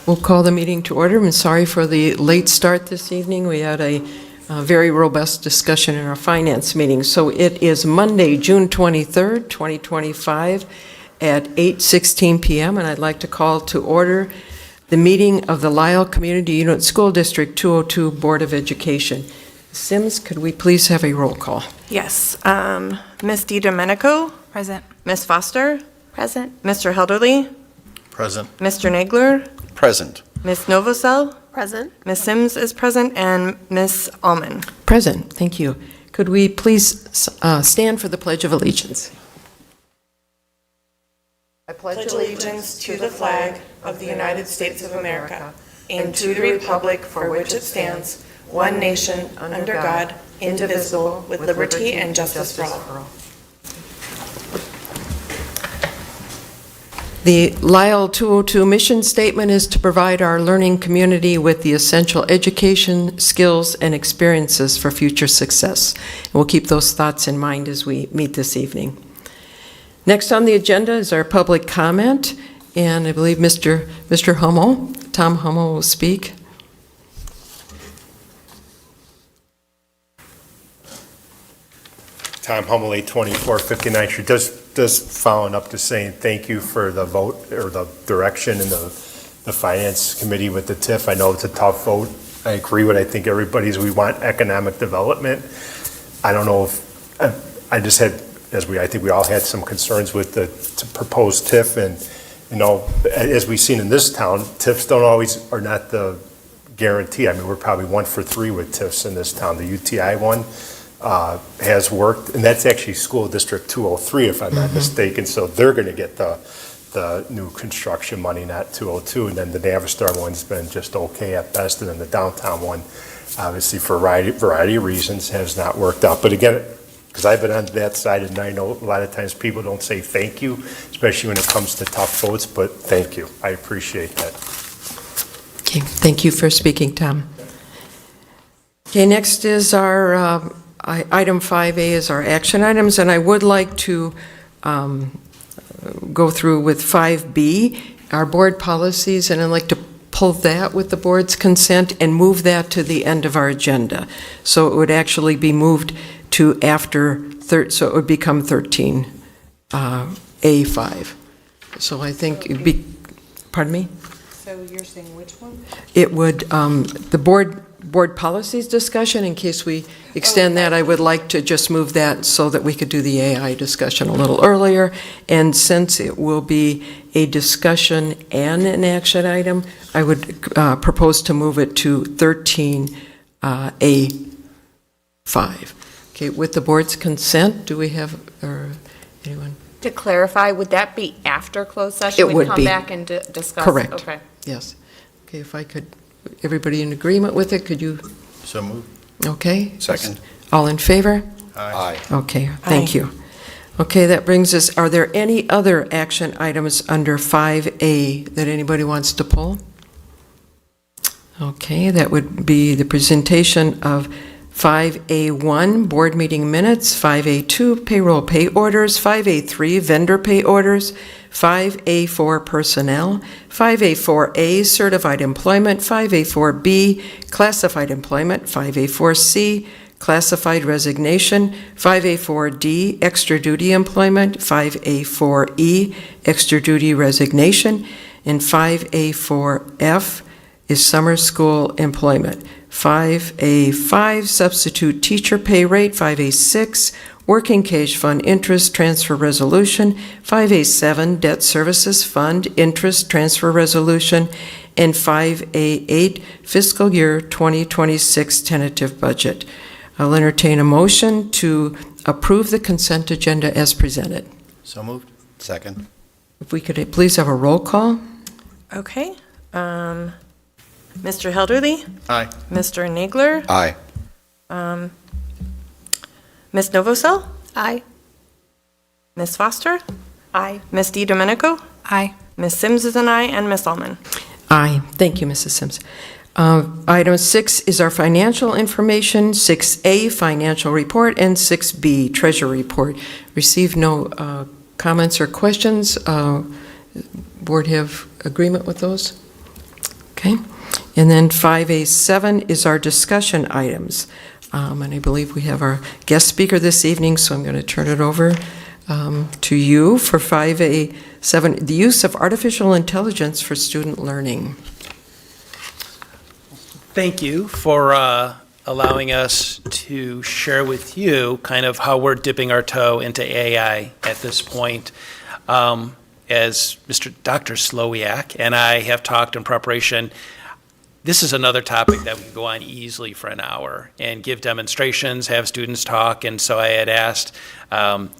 We'll call the meeting to order. I'm sorry for the late start this evening. We had a very robust discussion in our finance meeting. So it is Monday, June 23rd, 2025 at 8:16 p.m. and I'd like to call to order the meeting of the Lisle Community Unit School District 202 Board of Education. Sims, could we please have a roll call? Yes. Ms. DiDomenico? Present. Ms. Foster? Present. Mr. Helderly? Present. Mr. Nagler? Present. Ms. Novosel? Present. Ms. Sims is present, and Ms. Allman. Present, thank you. Could we please stand for the Pledge of Allegiance? I pledge allegiance to the flag of the United States of America and to the republic for which it stands, one nation, under God, indivisible, with liberty and justice for all. The Lisle 202 mission statement is to provide our learning community with the essential education, skills, and experiences for future success. And we'll keep those thoughts in mind as we meet this evening. Next on the agenda is our public comment, and I believe Mr. Hummel, Tom Hummel, will speak. Tom Hummel, 82459 Street. Just following up to saying thank you for the vote or the direction in the Finance Committee with the TIF. I know it's a tough vote. I agree with, I think we want economic development. I don't know if, I just had, I think we all had some concerns with the proposed TIF, and, as we've seen in this town, TIFs are not the guarantee. I mean, we're probably 1 for 3 with TIFs in this town. The UTI one has worked, and that's actually School District 203, if I'm not mistaken, so they're going to get the new construction money, not 202, and then the Navistar one's been just okay at best, and then the downtown one, obviously for a variety of reasons, has not worked out. But again, because I've been on that side, and I know a lot of times people don't say thank you, especially when it comes to tough votes, but thank you. I appreciate that. Okay, thank you for speaking, Tom. Okay, next is our item 5A is our action items, and I would like to go through with 5B, our board policies, and I'd like to pull that with the board's consent and move that to the end of our agenda. So it would actually be moved to after, so it would become 13A5. So I think it'd be, pardon me? So you're saying which one? It would, the board policies discussion, in case we extend that, I would like to just move that so that we could do the AI discussion a little earlier. And since it will be a discussion and an action item, I would propose to move it to 13A5. Okay, with the board's consent, do we have, or anyone? To clarify, would that be after closed session? It would come be. back and discuss? Correct. Okay. Yes. Okay, if I could, everybody in agreement with it, could you? So moved. Okay. Second. All in favor? Aye. Okay, thank you. Okay, that brings us, are there any other action items under 5A that anybody wants to pull? Okay, that would be the presentation of 5A1, board meeting minutes, 5A2, payroll pay orders, 5A3, vendor pay orders, 5A4, personnel, 5A4A, certified employment, 5A4B, classified employment, 5A4C, classified resignation, 5A4D, extra duty employment, 5A4E, extra duty resignation, and 5A4F is summer school employment. 5A5, substitute teacher pay rate, 5A6, working cash fund interest transfer resolution, 5A7, debt services fund interest transfer resolution, and 5A8, fiscal year 2026 tentative budget. I'll entertain a motion to approve the consent agenda as presented. So moved. Second. If we could please have a roll call. Okay. Mr. Helderly? Aye. Mr. Nagler? Aye. Ms. Novosel? Aye. Ms. Foster? Aye. Ms. DiDomenico? Aye. Ms. Sims is an aye, and Ms. Allman. Aye. Thank you, Mrs. Sims. Item 6 is our financial information, 6A, financial report, and 6B, treasury report. Received no comments or questions. Board have agreement with those? Okay. And then 5A7 is our discussion items. And I believe we have our guest speaker this evening, so I'm going to turn it over to you for 5A7, the use of artificial intelligence for student learning. Thank you for allowing us to share with you kind of how we're dipping our toe into AI at this point. As Dr. Slowiak and I have talked in preparation, this is another topic that we could go on easily for an hour and give demonstrations, have students talk. And so I had asked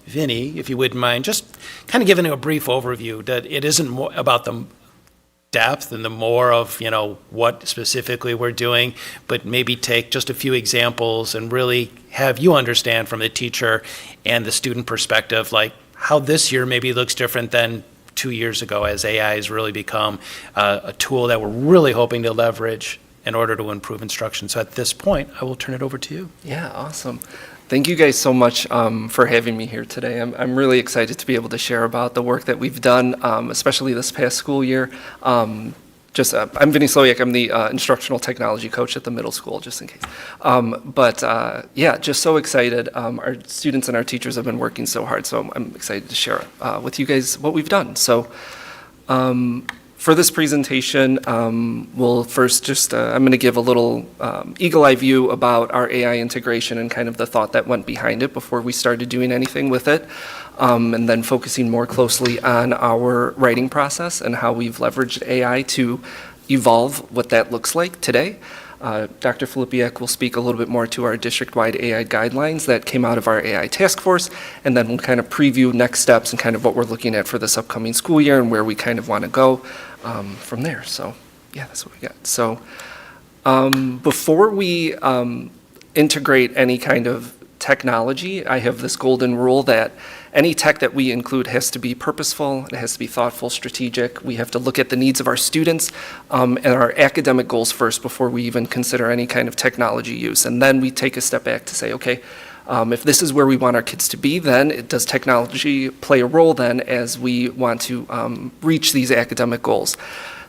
Vinny, if you wouldn't mind, just kind of giving a brief overview that it isn't more about the depth and the more of, what specifically we're doing, but maybe take just a few examples and really have you understand from the teacher and the student perspective, like how this year maybe looks different than 2 years ago as AI has really become a tool that we're really hoping to leverage in order to improve instruction. So at this point, I will turn it over to you. Yeah, awesome. Thank you guys so much for having me here today. I'm really excited to be able to share about the work that we've done, especially this past school year. I'm Vinny Slowiak. I'm the instructional technology coach at the middle school, just in case. Just so excited. Our students and our teachers have been working so hard, so I'm excited to share with you guys what we've done. So for this presentation, we'll first I'm going to give a little eagle eye view about our AI integration and kind of the thought that went behind it before we started doing anything with it. And then focusing more closely on our writing process and how we've leveraged AI to evolve what that looks like today. Dr. Filipiak will speak a little bit more to our district-wide AI guidelines that came out of our AI task force, and then we'll kind of preview next steps and kind of what we're looking at for this upcoming school year and where we kind of want to go from there. So, yeah, that's what we got. So, before we integrate any kind of technology, I have this golden rule that any tech that we include has to be purposeful, it has to be thoughtful, strategic. We have to look at the needs of our students and our academic goals first before we even consider any kind of technology use. And then we take a step back to say, okay, if this is where we want our kids to be, then does technology play a role then as we want to reach these academic goals?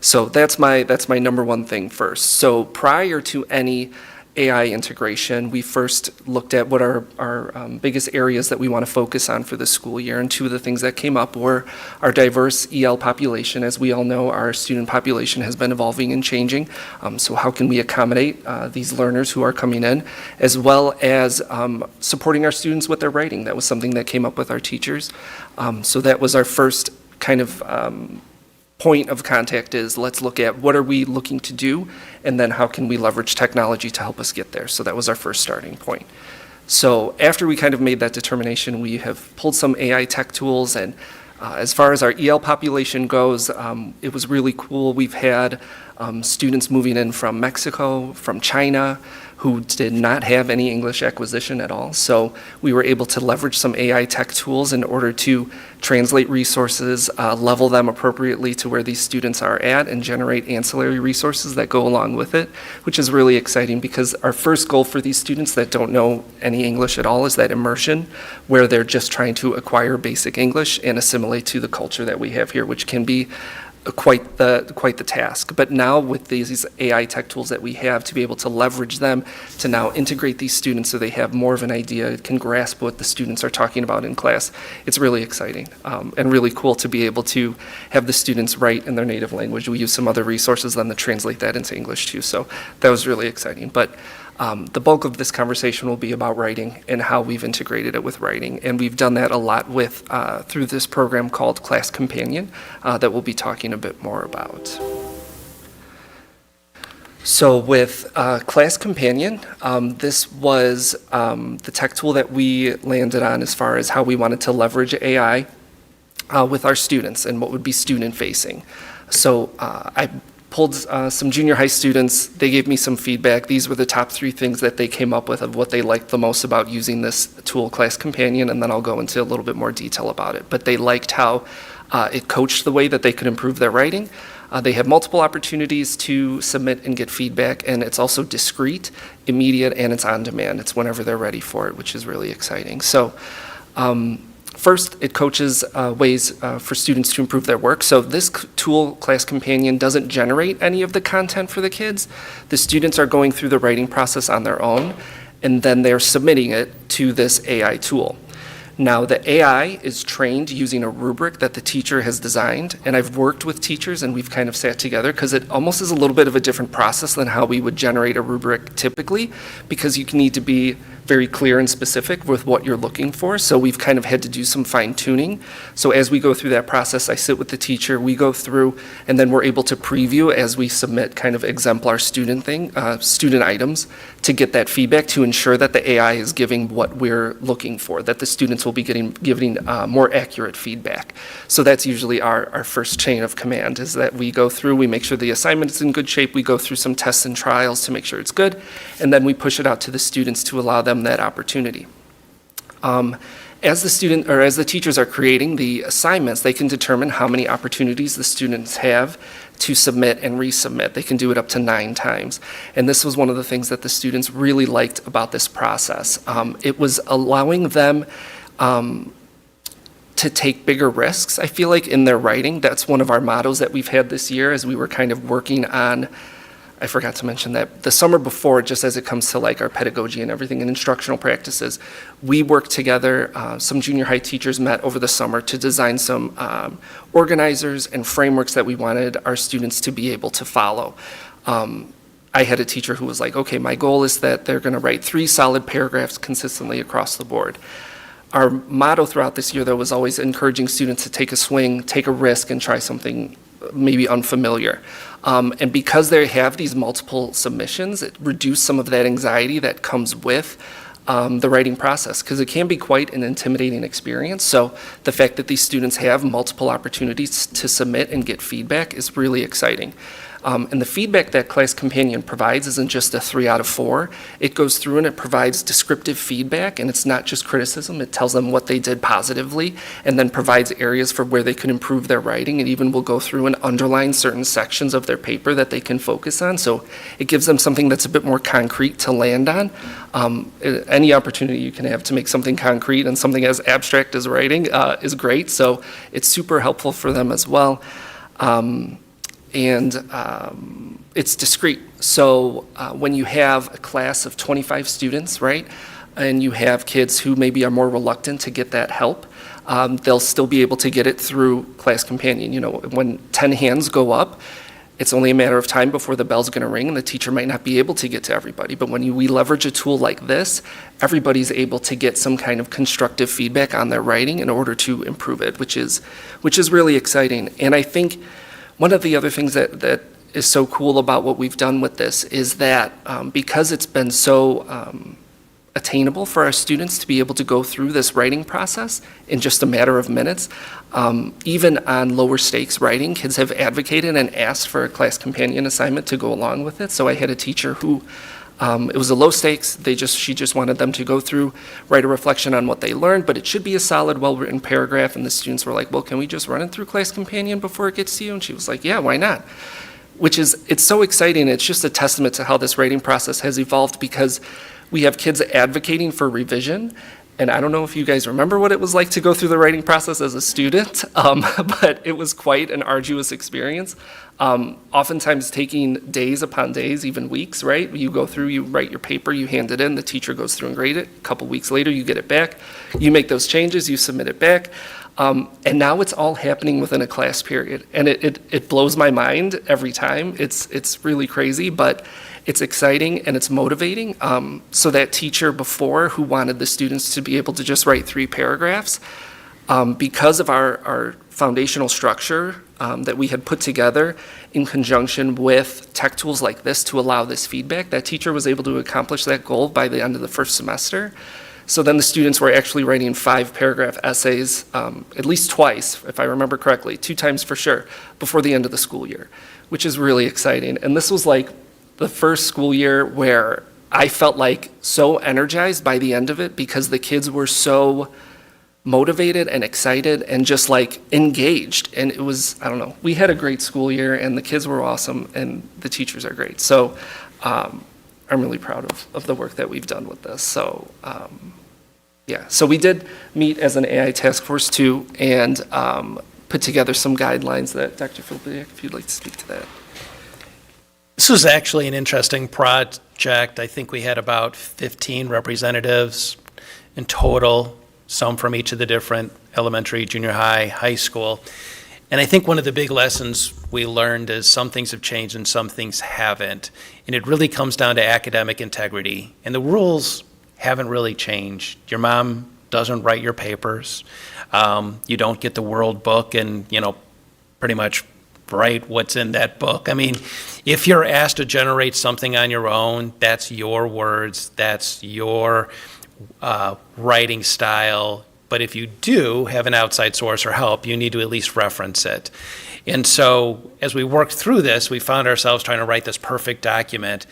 So that's my number one thing first. So prior to any AI integration, we first looked at what our biggest areas that we want to focus on for this school year, and two of the things that came up were our diverse EL population. As we all know, our student population has been evolving and changing, so how can we accommodate these learners who are coming in, as well as supporting our students with their writing. That was something that came up with our teachers. So that was our first kind of point of contact is let's look at what are we looking to do, and then how can we leverage technology to help us get there. So that was our first starting point. So after we kind of made that determination, we have pulled some AI tech tools, and as far as our EL population goes, it was really cool. We've had students moving in from Mexico, from China, who did not have any English acquisition at all. So we were able to leverage some AI tech tools in order to translate resources, level them appropriately to where these students are at, and generate ancillary resources that go along with it, which is really exciting because our first goal for these students that don't know any English at all is that immersion, where they're just trying to acquire basic English and assimilate to the culture that we have here, which can be quite the task. But now with these AI tech tools that we have to be able to leverage them to now integrate these students so they have more of an idea, can grasp what the students are talking about in class, it's really exciting and really cool to be able to have the students write in their native language. We use some other resources then to translate that into English too, so that was really exciting. But the bulk of this conversation will be about writing and how we've integrated it with writing. And we've done that a lot with through this program called Class Companion that we'll be talking a bit more about. So with Class Companion, this was the tech tool that we landed on as far as how we wanted to leverage AI with our students and what would be student facing. So I pulled some junior high students. They gave me some feedback. These were the top 3 things that they came up with of what they liked the most about using this tool, Class Companion, and then I'll go into a little bit more detail about it. But they liked how it coached the way that they could improve their writing. They have multiple opportunities to submit and get feedback, and it's also discrete, immediate, and it's on demand. It's whenever they're ready for it, which is really exciting. So First, it coaches ways for students to improve their work. So this tool, Class Companion, doesn't generate any of the content for the kids. The students are going through the writing process on their own, and then they're submitting it to this AI tool. Now, the AI is trained using a rubric that the teacher has designed, and I've worked with teachers and we've kind of sat together because it almost is a little bit of a different process than how we would generate a rubric typically, because you need to be very clear and specific with what you're looking for. So we've kind of had to do some fine tuning. So as we go through that process, I sit with the teacher, we go through, and then we're able to preview as we submit kind of exemplar student items to get that feedback to ensure that the AI is giving what we're looking for, that the students will be giving more accurate feedback. So that's usually our first chain of command, is that we go through, we make sure the assignment is in good shape, we go through some tests and trials to make sure it's good, and then we push it out to the students to allow them that opportunity. As the teachers are creating the assignments, they can determine how many opportunities the students have to submit and resubmit. They can do it up to 9 times. And this was one of the things that the students really liked about this process. It was allowing them to take bigger risks, I feel like, in their writing. That's one of our mottos that we've had this year as we were kind of working on, I forgot to mention that the summer before, just as it comes to like our pedagogy and everything and instructional practices, we worked together, some junior high teachers met over the summer to design some organizers and frameworks that we wanted our students to be able to follow. I had a teacher who was like, okay, my goal is that they're gonna write 3 solid paragraphs consistently across the board. Our motto throughout this year, though, was always encouraging students to take a swing, take a risk, and try something maybe unfamiliar. And because they have these multiple submissions, it reduced some of that anxiety that comes with the writing process, because it can be quite an intimidating experience. So the fact that these students have multiple opportunities to submit and get feedback is really exciting. And the feedback that Class Companion provides isn't just a 3 out of 4. It goes through and it provides descriptive feedback, and it's not just criticism. It tells them what they did positively and then provides areas for where they can improve their writing. It even will go through and underline certain sections of their paper that they can focus on. So it gives them something that's a bit more concrete to land on. Any opportunity you can have to make something concrete and something as abstract as writing is great. So it's super helpful for them as well. It's discrete. So when you have a class of 25 students, right, and you have kids who maybe are more reluctant to get that help, they'll still be able to get it through Class Companion. You know, when 10 hands go up, it's only a matter of time before the bell's going to ring, and the teacher might not be able to get to everybody. But when we leverage a tool like this, everybody's able to get some kind of constructive feedback on their writing in order to improve it, which is really exciting. And I think one of the other things that is so cool about what we've done with this is that because it's been so attainable for our students to be able to go through this writing process in just a matter of minutes, even on lower stakes writing, kids have advocated and asked for a Class Companion assignment to go along with it. So I had a teacher who, it was a low stakes, she just wanted them to go through, write a reflection on what they learned, but it should be a solid, well-written paragraph, and the students were like, well, can we just run it through Class Companion before it gets to you? And she was like, yeah, why not? It's so exciting. It's just a testament to how this writing process has evolved, because we have kids advocating for revision. And I don't know if you guys remember what it was like to go through the writing process as a student, but it was quite an arduous experience. Oftentimes taking days upon days, even weeks, right? You go through, you write your paper, you hand it in, the teacher goes through and grades it. A couple weeks later, you get it back. You make those changes, you submit it back. And now it's all happening within a class period. And it blows my mind every time. It's really crazy, but it's exciting and it's motivating. So that teacher before who wanted the students to be able to just write 3 paragraphs, because of our foundational structure that we had put together in conjunction with tech tools like this to allow this feedback, that teacher was able to accomplish that goal by the end of the first semester. So then the students were actually writing 5-paragraph essays, at least twice, if I remember correctly, 2 times for sure, before the end of the school year, which is really exciting. And this was like the first school year where I felt like so energized by the end of it, because the kids were so motivated and excited and just like engaged. And it was, I don't know, we had a great school year and the kids were awesome and the teachers are great. So I'm really proud of the work that we've done with this. So Yeah, so we did meet as an AI task force too, and put together some guidelines that, Dr. Philbiak, if you'd like to speak to that. This was actually an interesting project. I think we had about 15 representatives in total, some from each of the different elementary, junior high, high school. And I think one of the big lessons we learned is some things have changed and some things haven't. And it really comes down to academic integrity. And the rules haven't really changed. Your mom doesn't write your papers. You don't get the World Book and, pretty much write what's in that book. I mean, if you're asked to generate something on your own, that's your words, that's your writing style. But if you do have an outside source or help, you need to at least reference it. And so as we worked through this, we found ourselves trying to write this perfect document,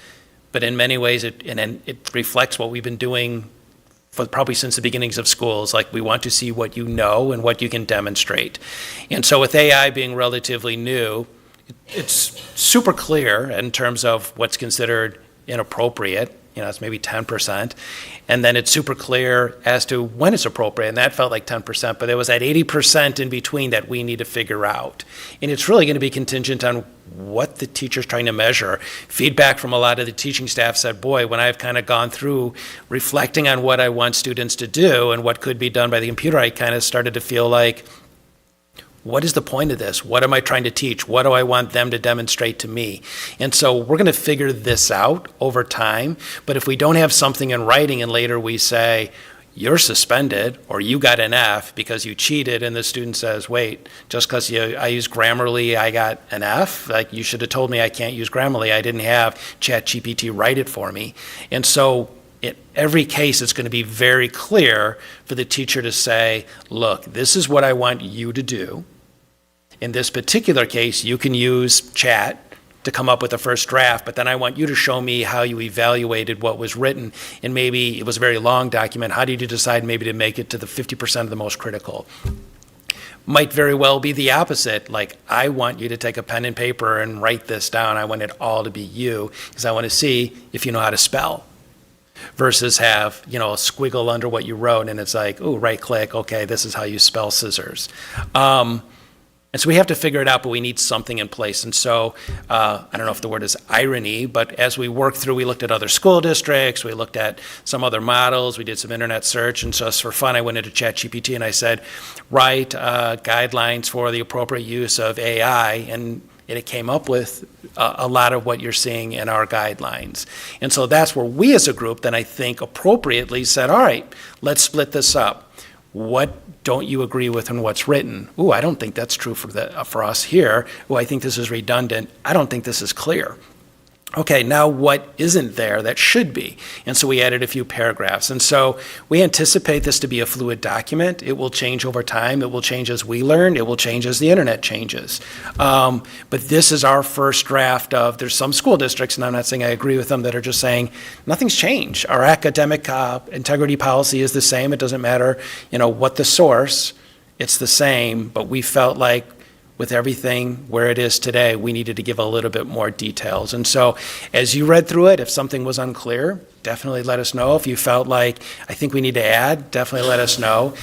but in many ways it reflects what we've been doing for probably since the beginnings of schools. Like, we want to see what you know and what you can demonstrate. And so with AI being relatively new, it's super clear in terms of what's considered inappropriate. It's maybe 10%. And then it's super clear as to when it's appropriate, and that felt like 10%, but there was that 80% in between that we need to figure out. And it's really going to be contingent on what the teacher's trying to measure. Feedback from a lot of the teaching staff said, boy, when I've kind of gone through reflecting on what I want students to do and what could be done by the computer, I kind of started to feel like, what is the point of this? What am I trying to teach? What do I want them to demonstrate to me? And so we're going to figure this out over time. But if we don't have something in writing and later we say, you're suspended or you got an F because you cheated, and the student says, wait, just because I use Grammarly, I got an F? Like, you should have told me I can't use Grammarly. I didn't have ChatGPT write it for me. And so in every case, it's going to be very clear for the teacher to say, look, this is what I want you to do. In this particular case, you can use chat to come up with the first draft, but then I want you to show me how you evaluated what was written. And maybe it was a very long document. How did you decide maybe to make it to the 50% of the most critical? Might very well be the opposite. Like, I want you to take a pen and paper and write this down. I want it all to be you because I want to see if you know how to spell. Versus have, a squiggle under what you wrote and it's like, ooh, right click, okay, this is how you spell scissors. And so we have to figure it out, but we need something in place. And so I don't know if the word is irony, but as we worked through, we looked at other school districts, we looked at some other models, we did some internet search, and just for fun, I went into ChatGPT and I said, write guidelines for the appropriate use of AI, and it came up with a lot of what you're seeing in our guidelines. And so that's where we as a group then I think appropriately said, all right, let's split this up. What don't you agree with in what's written? Ooh, I don't think that's true for us here. Ooh, I think this is redundant. I don't think this is clear. Okay, now what isn't there that should be? And so we added a few paragraphs. And so we anticipate this to be a fluid document. It will change over time. It will change as we learn. It will change as the internet changes. But this is our first draft of, there's some school districts, and I'm not saying I agree with them, that are just saying, nothing's changed. Our academic integrity policy is the same. It doesn't matter, what the source, it's the same. But we felt like, with everything where it is today, we needed to give a little bit more details. And so as you read through it, if something was unclear, definitely let us know. If you felt like, I think we need to add, definitely let us know.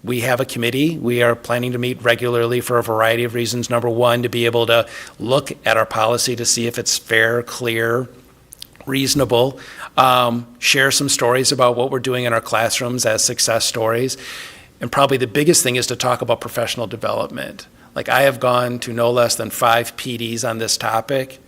We have a committee. We are planning to meet regularly for a variety of reasons. Number one, to be able to look at our policy to see if it's fair, clear, reasonable, share some stories about what we're doing in our classrooms as success stories. And probably the biggest thing is to talk about professional development. Like, I have gone to no less than 5 PDs on this topic.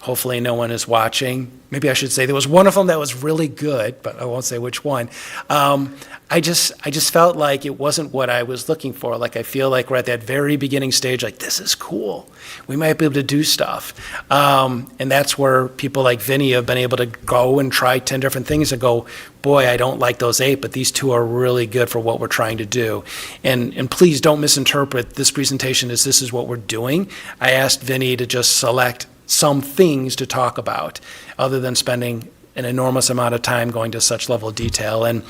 Hopefully no one is watching. Maybe I should say there was one of them that was really good, but I won't say which one. I just felt like it wasn't what I was looking for. Like, I feel like we're at that very beginning stage, like, this is cool. We might be able to do stuff. And that's where people like Vinny have been able to go and try 10 different things and go, boy, I don't like those 8, but these 2 are really good for what we're trying to do. And please don't misinterpret this presentation as this is what we're doing. I asked Vinny to just select some things to talk about, other than spending an enormous amount of time going to such level of detail. And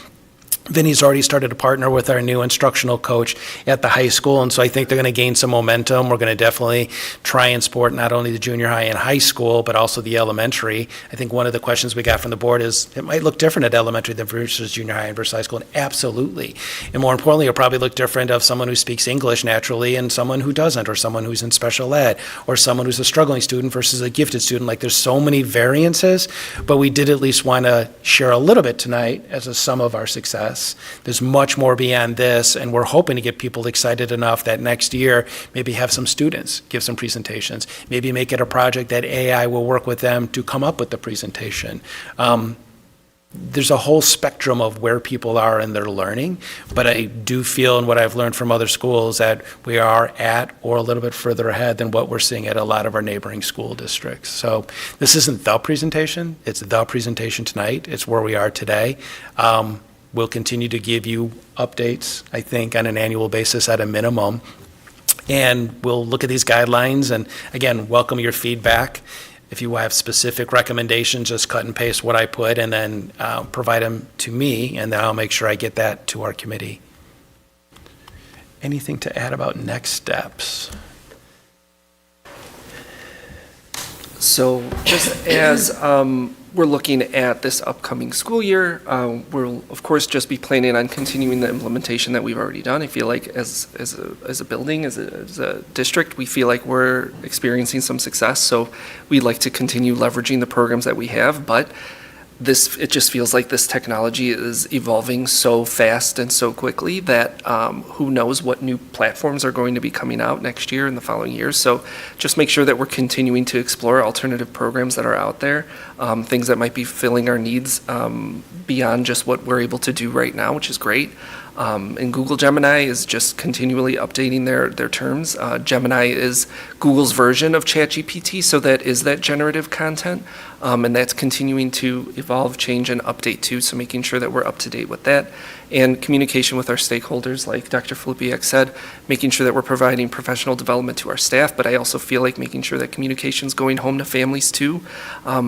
Vinny's already started to partner with our new instructional coach at the high school, and so I think they're going to gain some momentum. We're going to definitely try and support not only the junior high and high school, but also the elementary. I think one of the questions we got from the board is, it might look different at elementary than versus junior high and versus high school, and absolutely. And more importantly, it'll probably look different of someone who speaks English naturally and someone who doesn't, or someone who's in special ed, or someone who's a struggling student versus a gifted student. Like, there's so many variances, but we did at least want to share a little bit tonight as a sum of our success. There's much more beyond this, and we're hoping to get people excited enough that next year maybe have some students give some presentations, maybe make it a project that AI will work with them to come up with the presentation. There's a whole spectrum of where people are in their learning, but I do feel, and what I've learned from other schools, that we are at or a little bit further ahead than what we're seeing at a lot of our neighboring school districts. So this isn't the presentation, it's the presentation tonight, it's where we are today. We'll continue to give you updates, I think, on an annual basis at a minimum. And we'll look at these guidelines and, again, welcome your feedback. If you have specific recommendations, just cut and paste what I put and then provide them to me, and then I'll make sure I get that to our committee. Anything to add about next steps? So just as we're looking at this upcoming school year, we'll of course just be planning on continuing the implementation that we've already done. I feel like as a building, as a district, we feel like we're experiencing some success. So we'd like to continue leveraging the programs that we have, but it just feels like this technology is evolving so fast and so quickly that who knows what new platforms are going to be coming out next year and the following years. So just make sure that we're continuing to explore alternative programs that are out there, things that might be filling our needs beyond just what we're able to do right now, which is great. And Google Gemini is just continually updating their terms. Gemini is Google's version of ChatGPT, so that is that generative content. And that's continuing to evolve, change, and update too, so making sure that we're up to date with that. And communication with our stakeholders, like Dr. Filipiak said, making sure that we're providing professional development to our staff, but I also feel like making sure that communication's going home to families too,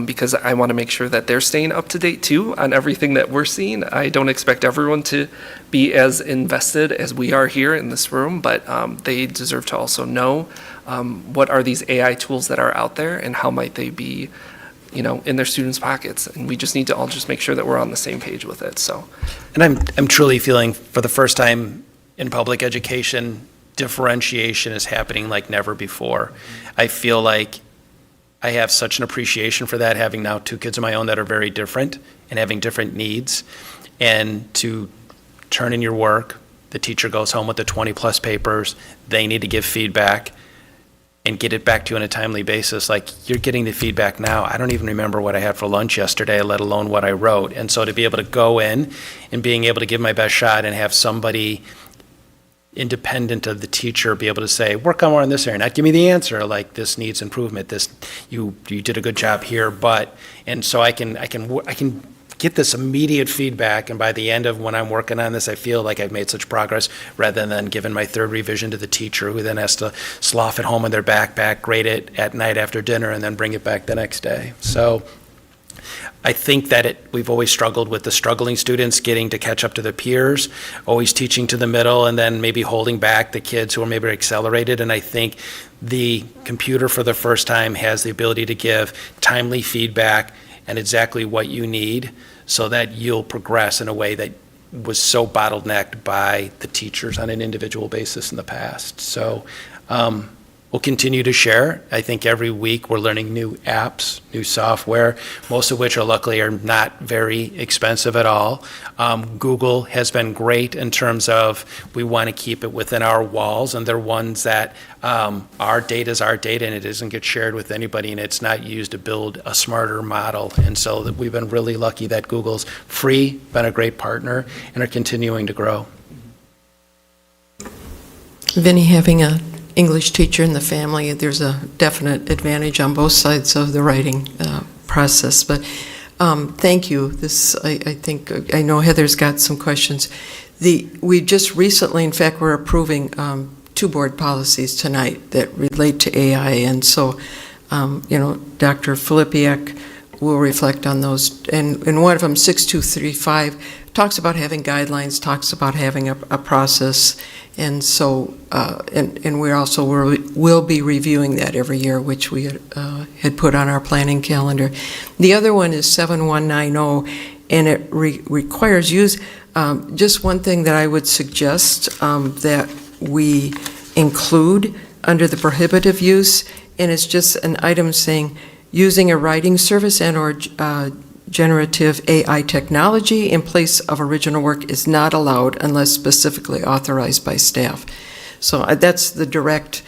because I want to make sure that they're staying up to date too on everything that we're seeing. I don't expect everyone to be as invested as we are here in this room, but they deserve to also know what are these AI tools that are out there and how might they be in their students' pockets. And we just need to all just make sure that we're on the same page with it, so. And I'm truly feeling, for the first time in public education, differentiation is happening like never before. I feel like I have such an appreciation for that, having now 2 kids of my own that are very different and having different needs. And to turn in your work, the teacher goes home with the 20-plus papers, they need to give feedback and get it back to you on a timely basis. Like, you're getting the feedback now. I don't even remember what I had for lunch yesterday, let alone what I wrote. And so to be able to go in and being able to give my best shot and have somebody independent of the teacher be able to say, work on more on this area, not give me the answer, like, this needs improvement, this, you did a good job here, but, and so I can get this immediate feedback, and by the end of when I'm working on this, I feel like I've made such progress, rather than giving my 3rd revision to the teacher, who then has to slough it home in their backpack, grade it at night after dinner, and then bring it back the next day. So I think that we've always struggled with the struggling students getting to catch up to their peers, always teaching to the middle, and then maybe holding back the kids who are maybe accelerated. And I think the computer, for the first time, has the ability to give timely feedback and exactly what you need, so that you'll progress in a way that was so bottlenecked by the teachers on an individual basis in the past. So we'll continue to share. I think every week we're learning new apps, new software, most of which luckily are not very expensive at all. Google has been great in terms of, we want to keep it within our walls, and they're ones that our data is our data, and it doesn't get shared with anybody, and it's not used to build a smarter model. And so that we've been really lucky that Google's free, been a great partner, and are continuing to grow. Vinny, having a English teacher in the family, there's a definite advantage on both sides of the writing process. But thank you. I know Heather's got some questions. We just recently, in fact, we're approving 2 board policies tonight that relate to AI, and so Dr. Filipiak will reflect on those. And one of them, 6235, talks about having guidelines, talks about having a process. And so, and we also will be reviewing that every year, which we had put on our planning calendar. The other one is 7190, and it requires use. Just one thing that I would suggest that we include under the prohibitive use, and it's just an item saying, using a writing service and/or generative AI technology in place of original work is not allowed unless specifically authorized by staff. So that's the direct,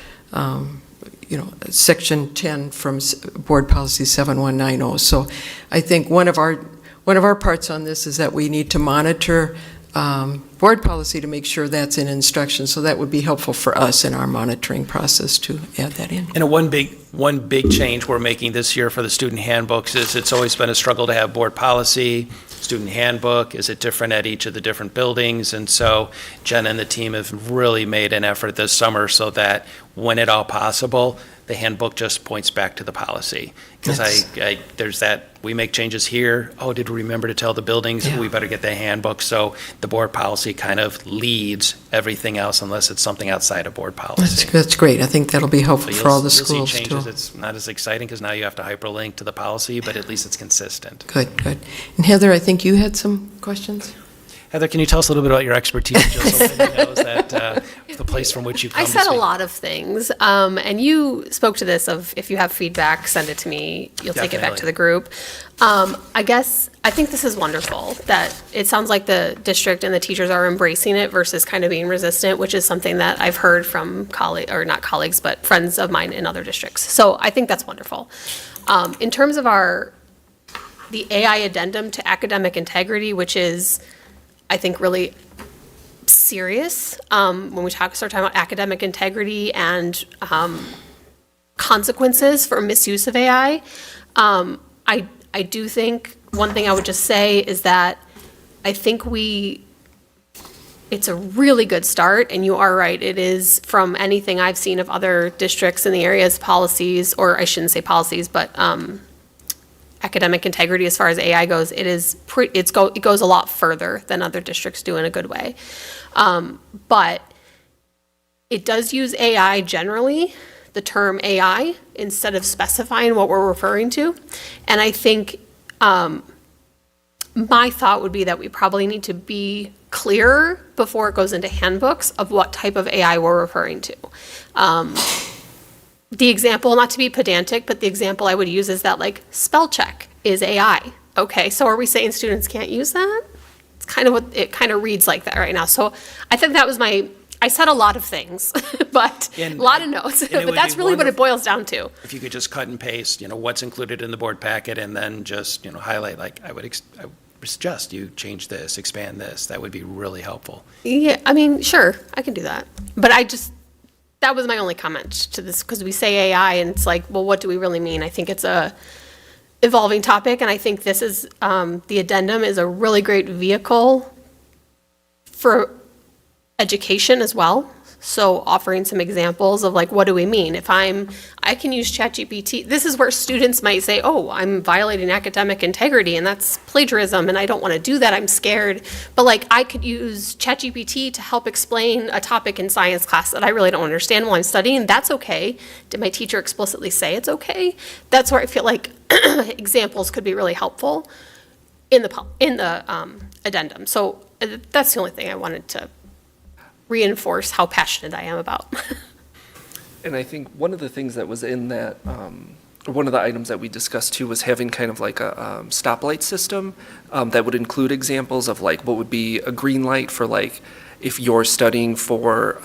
Section 10 from Board Policy 7190. So I think one of our parts on this is that we need to monitor board policy to make sure that's in instruction. So that would be helpful for us in our monitoring process to add that in. And one big change we're making this year for the student handbooks is it's always been a struggle to have board policy, student handbook. Is it different at each of the different buildings? And so Jen and the team have really made an effort this summer so that when at all possible, the handbook just points back to the policy. Because there's that, we make changes here. Oh, did we remember to tell the buildings? Yeah. We better get the handbook. So the board policy kind of leads everything else unless it's something outside of board policy. That's great. I think that'll be helpful So for all the you'll schools see too. changes. It's not as exciting because now you have to hyperlink to the policy, but at least it's consistent. Good, good. And Heather, I think you had some questions? Heather, can you tell us a little bit about your expertise, just so everybody knows that the place from which you come I to said a speak? lot of things, and you spoke to this of if you have feedback, send it to me. You'll take it back to Definitely. the group. I think this is wonderful that it sounds like the district and the teachers are embracing it versus kind of being resistant, which is something that I've heard from colleagues, or not colleagues, but friends of mine in other districts. So I think that's wonderful. In terms of the AI addendum to academic integrity, which is, I think, really serious when we start talking about academic integrity and consequences for misuse of AI. I do think one thing I would just say is that I think it's a really good start, and you are right. It is, from anything I've seen of other districts in the area's policies, or I shouldn't say policies, but academic integrity as far as AI goes, it goes a lot further than other districts do in a good way. But it does use AI generally, the term AI, instead of specifying what we're referring to. And I think my thought would be that we probably need to be clearer before it goes into handbooks of what type of AI we're referring to. The example, not to be pedantic, but the example I would use is that, like, spell check is AI. Okay, so are we saying students can't use that? It's kind of what it kind of reads like that right now. So I think that was I said a lot of things, but a lot of notes, and it but would that's be really what it wonderful boils down to. If you could just cut and paste, what's included in the board packet and then just, highlight, like, I would suggest you change this, expand this. That would be really helpful. Yeah, I mean, sure, I can do that. But that was my only comment to this, because we say AI and it's like, well, what do we really mean? I think it's a evolving topic, and I think this is, the addendum is a really great vehicle for education as well. So offering some examples of, like, what do we mean? If I can use ChatGPT, this is where students might say, oh, I'm violating academic integrity and that's plagiarism and I don't want to do that, I'm scared. But, like, I could use ChatGPT to help explain a topic in science class that I really don't understand while I'm studying. That's okay. Did my teacher explicitly say it's okay? That's where I feel like examples could be really helpful in the addendum. So that's the only thing I wanted to reinforce how passionate I am about. And I think one of the things that was in that, one of the items that we discussed too was having kind of like a stoplight system that would include examples of, like, what would be a green light for, like, if you're studying for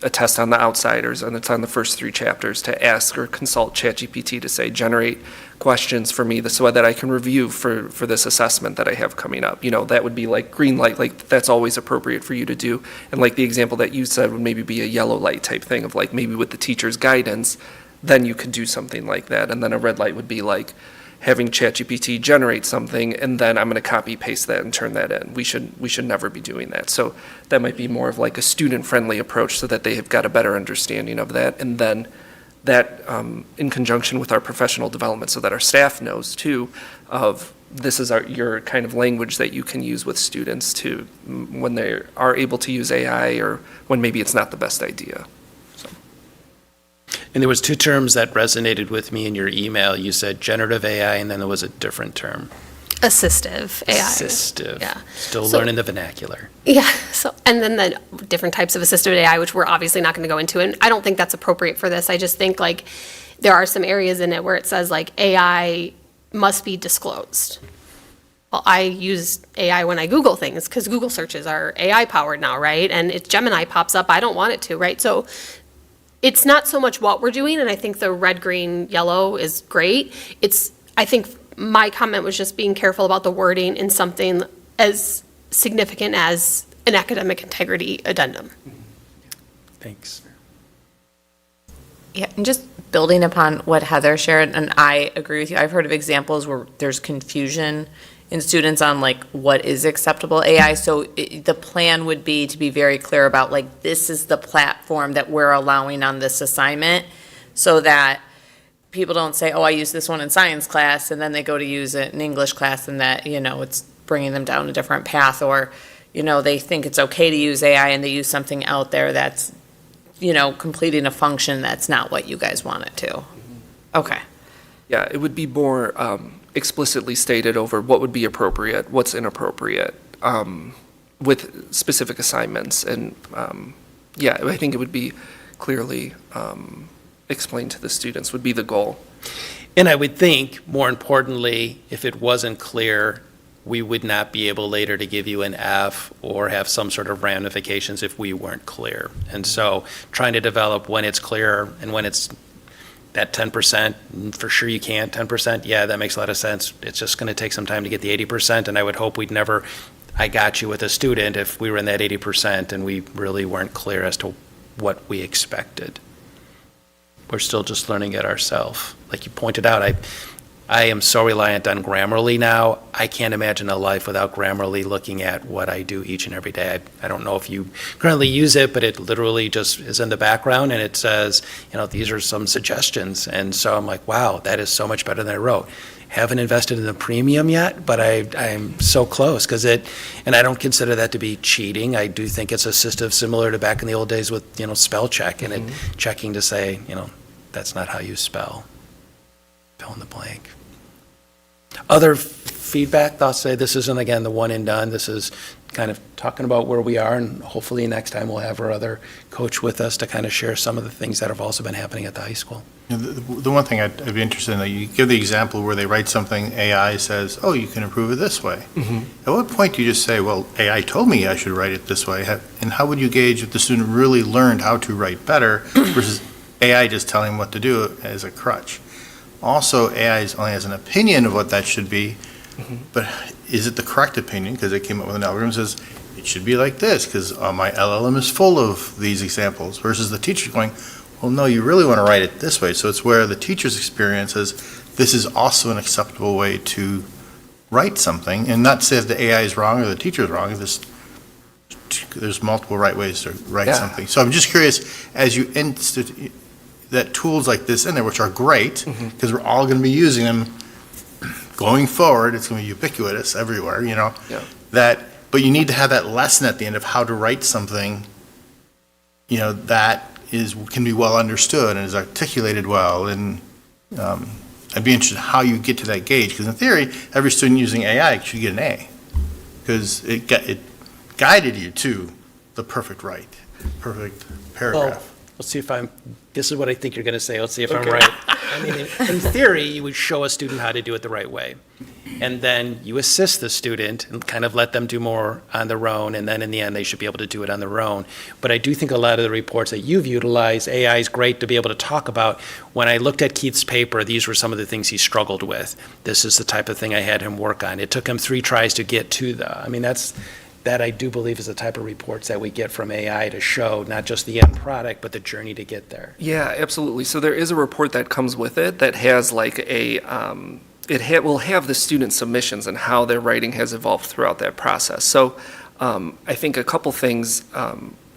a test on the outsiders and it's on the first 3 chapters, to ask or consult ChatGPT to say, generate questions for me so that I can review for this assessment that I have coming up. That would be like green light, like that's always appropriate for you to do. And like the example that you said would maybe be a yellow light type thing of, like, maybe with the teacher's guidance, then you could do something like that. And then a red light would be like having ChatGPT generate something, and then I'm going to copy paste that and turn that in. We should never be doing that. So that might be more of like a student friendly approach so that they have got a better understanding of that. And then that in conjunction with our professional development, so that our staff knows too of this is your kind of language that you can use with students to when they are able to use AI or when maybe it's not the best idea. And there was two terms that resonated with me in your email. You said generative AI, and then there was a different term. Assistive AI. Assistive. Yeah. Still So- learning the vernacular. Yeah, so, and then the different types of assistive AI, which we're obviously not going to go into, and I don't think that's appropriate for this. I just think like there are some areas in it where it says like AI must be disclosed. Well, I use AI when I Google things because Google searches are AI powered now, right? And if Gemini pops up, I don't want it to, right? So it's not so much what we're doing, and I think the red, green, yellow is great. I think my comment was just being careful about the wording in something as significant as an academic integrity addendum. Thanks. Yeah, and just building upon what Heather shared, and I agree with you. I've heard of examples where there's confusion in students on like what is acceptable AI. So the plan would be to be very clear about like, this is the platform that we're allowing on this assignment so that people don't say, oh, I use this one in science class, and then they go to use it in English class, and that, it's bringing them down a different path, or, they think it's okay to use AI and they use something out there that's, completing a function that's not what you guys want it to. Okay. Yeah, it would be more explicitly stated over what would be appropriate, what's inappropriate, with specific assignments. And, I think it would be clearly explained to the students would be the goal. And I would think, more importantly, if it wasn't clear, we would not be able later to give you an F or have some sort of ramifications if we weren't clear. And so trying to develop when it's clear and when it's that 10%, for sure you can't, 10%, yeah, that makes a lot of sense. It's just going to take some time to get the 80%, and I would hope I got you with a student if we were in that 80% and we really weren't clear as to what we expected. We're still just learning it ourselves. Like you pointed out, I am so reliant on Grammarly now. I can't imagine a life without Grammarly looking at what I do each and every day. I don't know if you currently use it, but it literally just is in the background and it says, these are some suggestions. And so I'm like, wow, that is so much better than I wrote. Haven't invested in the premium yet, but I'm so close and I don't consider that to be cheating. I do think it's assistive, similar to back in the old days with, spell check and it checking to say, that's not how you spell. Fill in the blank. Other feedback, thoughts, say this isn't, again, the one and done. This is kind of talking about where we are, and hopefully next time we'll have our other coach with us to kind of share some of the things that have also been happening at the high school. The one thing I'd be interested in, you give the example where they write something, AI says, oh, you can improve it this way. At what point do you just say, well, AI told me I should write it this way? And how would you gauge if the student really learned how to write better versus AI just telling them what to do as a crutch? Also, AI only has an opinion of what that should be, but is it the correct opinion? Because it came up with an algorithm that says, it should be like this, because my LLM is full of these examples, versus the teacher going, well, no, you really want to write it this way. So it's where the teacher's experience is, this is also an acceptable way to write something, and not say if the AI is wrong or the teacher is wrong. There's multiple right ways to write something. So I'm just curious, as you that tools like this in there, which are great, because we're all going to be using them going forward, it's going to be ubiquitous everywhere, but you need to have that lesson at the end of how to write something, that can be well understood and is articulated well. And I'd be interested in how you get to that gauge, because in theory, every student using AI should get an A, because it guided you to the perfect paragraph. Let's see if this is what I think you're going to say. Let's see if I'm right. I mean, in theory, you would show a student how to do it the right way. And then you assist the student and kind of let them do more on their own. And then in the end, they should be able to do it on their own. But I do think a lot of the reports that you've utilized, AI is great to be able to talk about. When I looked at Keith's paper, these were some of the things he struggled with. This is the type of thing I had him work on. It took him 3 tries to get to that I do believe is the type of reports that we get from AI to show not just the end product, but the journey to get there. Yeah, absolutely. So there is a report that comes with it that has like will have the student submissions and how their writing has evolved throughout that process. So I think a couple things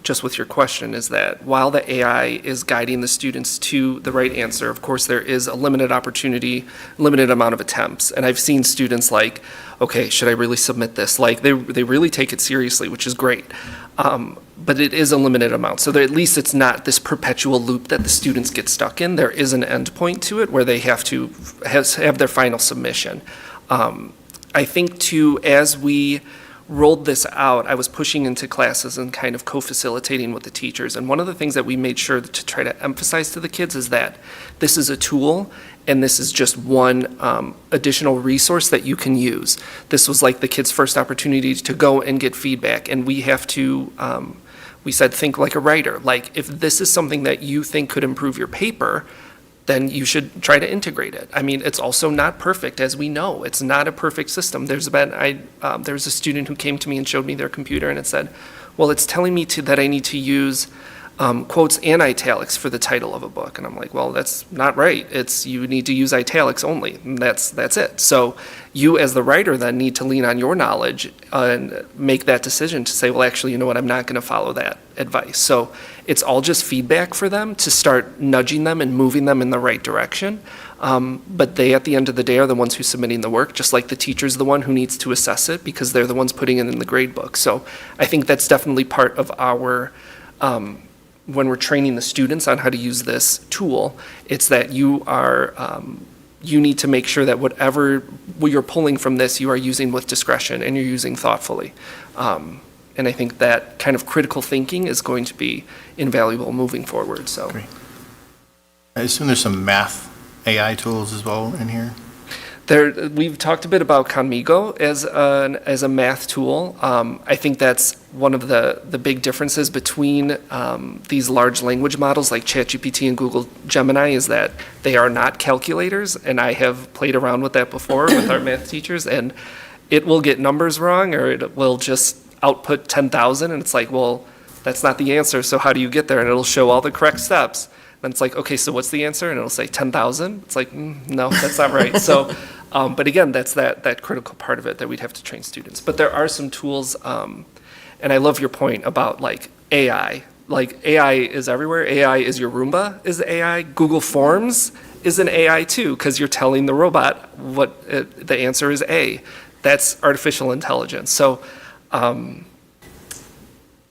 just with your question, is that while the AI is guiding the students to the right answer, of course, there is a limited opportunity, limited amount of attempts. And I've seen students like, okay, should I really submit this? Like, they really take it seriously, which is great. But it is a limited amount. So that at least it's not this perpetual loop that the students get stuck in. There is an end point to it where they have to have their final submission. I think too, as we rolled this out, I was pushing into classes and kind of co-facilitating with the teachers. And one of the things that we made sure to try to emphasize to the kids is that this is a tool and this is just one additional resource that you can use. This was like the kids' first opportunity to go and get feedback. And we have to, we said, think like a writer. Like, if this is something that you think could improve your paper, then you should try to integrate it. I mean, it's also not perfect, as we know. It's not a perfect system. There's a student who came to me and showed me their computer, and it said, well, it's telling me that I need to use quotes and italics for the title of a book. And I'm like, well, that's not right. You need to use italics only, and that's it. So you, as the writer, then need to lean on your knowledge and make that decision to say, well, actually, you know what, I'm not going to follow that advice. So it's all just feedback for them to start nudging them and moving them in the right direction. But they, at the end of the day, are the ones who's submitting the work, just like the teacher's the one who needs to assess it because they're the ones putting it in the grade book. So I think that's definitely part of our, when we're training the students on how to use this tool, it's that you need to make sure that whatever you're pulling from this, you are using with discretion and you're using thoughtfully. And I think that kind of critical thinking is going to be invaluable moving forward, so. Great. I assume there's some math AI tools as well in here? We've talked a bit about Conmigo as a math tool. I think that's one of the big differences between these large language models like ChatGPT and Google Gemini is that they are not calculators, and I have played around with that before with our math teachers, and it will get numbers wrong, or it will just output 10,000, and it's like, well, that's not the answer, so how do you get there? And it'll show all the correct steps. And it's like, okay, so what's the answer? And it'll say 10,000. It's like, no, that's not right. So, but again, that's that critical part of it that we'd have to train students. But there are some tools, and I love your point about like AI. Like AI is everywhere. AI is your Roomba is AI. Google Forms is an AI too, because you're telling the robot what the answer is A. That's artificial intelligence. So,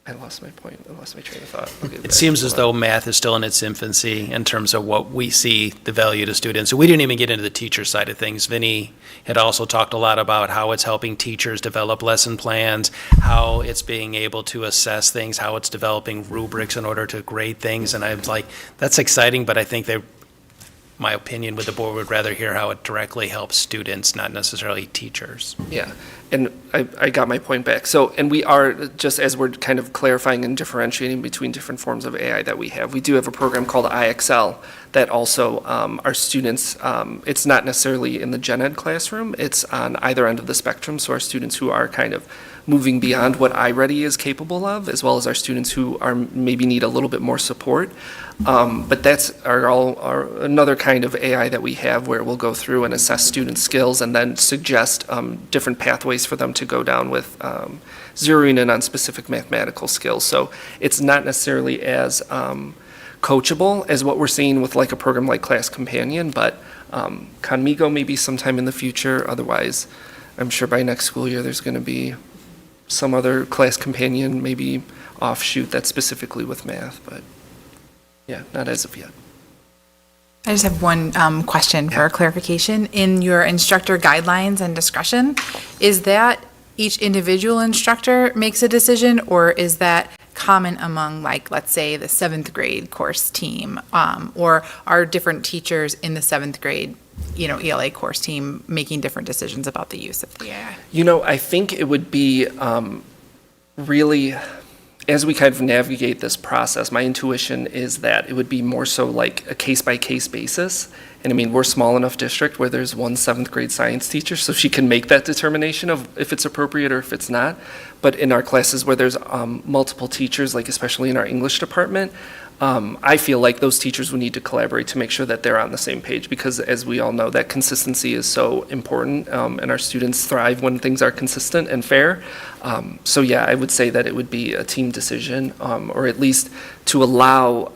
I lost my point. I lost my train of thought. It seems as though math is still in its infancy in terms of what we see the value to students. So we didn't even get into the teacher side of things. Vinny had also talked a lot about how it's helping teachers develop lesson plans, how it's being able to assess things, how it's developing rubrics in order to grade things. And I was like, that's exciting, but I think my opinion with the board would rather hear how it directly helps students, not necessarily teachers. Yeah, and I got my point back. So, and we are, just as we're kind of clarifying and differentiating between different forms of AI that we do have a program called IXL that also our students, it's not necessarily in the gen ed classroom, it's on either end of the spectrum, so our students who are kind of moving beyond what iReady is capable of, as well as our students who are maybe need a little bit more support. But that's another kind of AI that we have where we'll go through and assess student skills and then suggest different pathways for them to go down with zeroing in on specific mathematical skills. So it's not necessarily as coachable as what we're seeing with like a program like Class Companion, but Conmigo maybe sometime in the future. Otherwise, I'm sure by next school year there's going to be some other Class Companion, maybe offshoot that's specifically with math, but yeah, not as of yet. I just have one question for clarification. In your instructor guidelines and discretion, is that each individual instructor makes a decision, or is that common among, like, let's say, the 7th grade course team, or are different teachers in the 7th grade, ELA course team making different decisions about the use of the AI? I think it would be really, as we kind of navigate this process, my intuition is that it would be more so like a case-by-case basis. And I mean, we're a small enough district where there's one 7th grade science teacher, so she can make that determination of if it's appropriate or if it's not. But in our classes where there's multiple teachers, like especially in our English department, I feel like those teachers would need to collaborate to make sure that they're on the same page, because as we all know, that consistency is so important, and our students thrive when things are consistent and fair. So yeah, I would say that it would be a team decision, or at least to allow,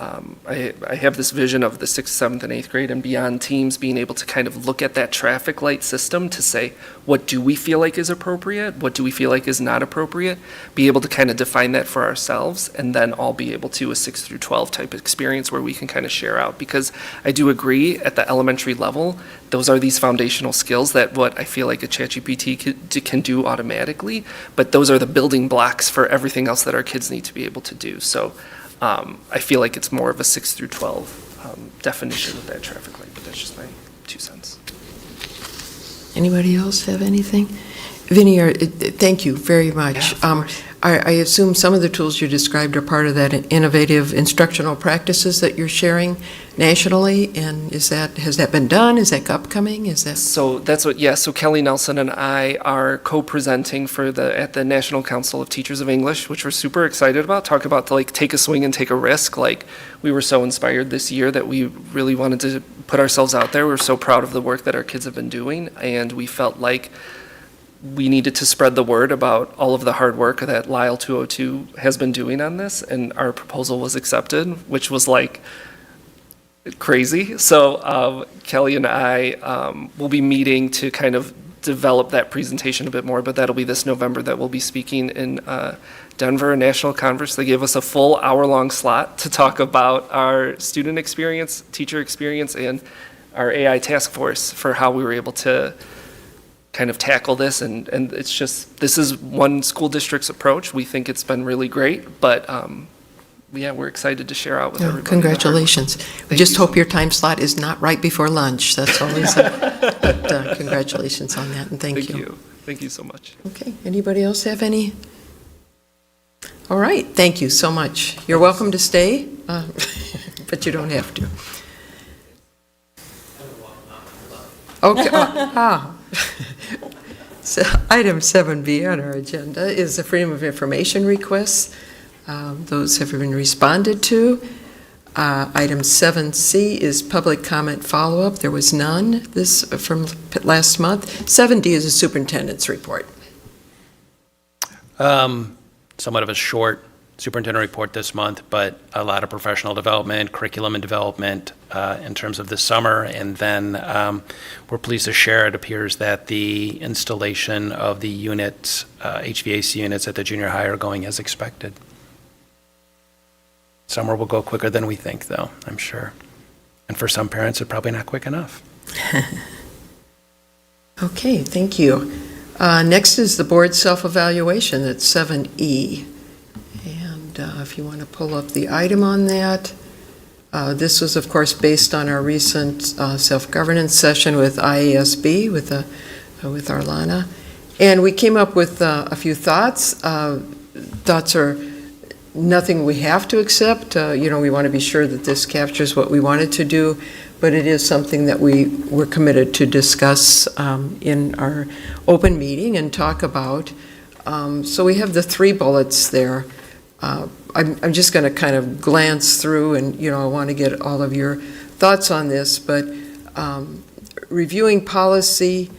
I have this vision of the 6th, 7th, and 8th grade and beyond teams being able to kind of look at that traffic light system to say, what do we feel like is appropriate? What do we feel like is not appropriate? Be able to kind of define that for ourselves, and then all be able to a 6 through 12 type experience where we can kind of share out. Because I do agree, at the elementary level, those are these foundational skills that what I feel like a ChatGPT can do automatically, but those are the building blocks for everything else that our kids need to be able to do. So I feel like it's more of a 6 through 12 definition of that traffic light, but that's just my 2 cents. Anybody else have anything? Vinnie, thank you very much. I assume some of the tools you described are part of that innovative instructional practices that you're sharing nationally, and has that been done? Is that upcoming? So that's what, yeah, so Kelly Nelson and I are co-presenting at the National Council of Teachers of English, which we're super excited about. Talk about take a swing and take a risk. We were so inspired this year that we really wanted to put ourselves out there. We're so proud of the work that our kids have been doing, and we felt like we needed to spread the word about all of the hard work that Lisle 202 has been doing on this, and our proposal was accepted, which was crazy. So Kelly and I will be meeting to kind of develop that presentation a bit more, but that'll be this November that we'll be speaking in Denver National Conference. They gave us a full hour-long slot to talk about our student experience, teacher experience, and our AI task force for how we were able to kind of tackle this, and it's just, this is one school district's approach. We think it's been really great, but yeah, we're excited to share out with everybody. Congratulations. We just hope your time slot is not right before lunch. That's always but congratulations on that, and thank you. Thank you so much. Okay, anybody else have any? All right, thank you so much. You're welcome to stay, but you don't have to. Okay. So item 7B on our agenda is the Freedom of Information requests. Those have been responded to. Item 7C is public comment follow-up. There was none from last month. 7D is a superintendent's report. Somewhat of a short superintendent report this month, but a lot of professional development, curriculum and development in terms of the summer. And then we're pleased to share, it appears that the installation of the units, HVAC units at the junior high are going as expected. Summer will go quicker than we think, though, I'm sure. And for some parents, it's probably not quick enough. Okay, thank you. Next is the board self-evaluation, that's 7E. And if you want to pull up the item on that, this was, of course, based on our recent self-governance session with IASB, with Arlana. And we came up with a few thoughts. Thoughts are nothing we have to accept. We want to be sure that this captures what we wanted to do, but it is something that we were committed to discuss in our open meeting and talk about. So we have the 3 bullets there. I'm just going to kind of glance through, and I want to get all of your thoughts on this, but reviewing policy,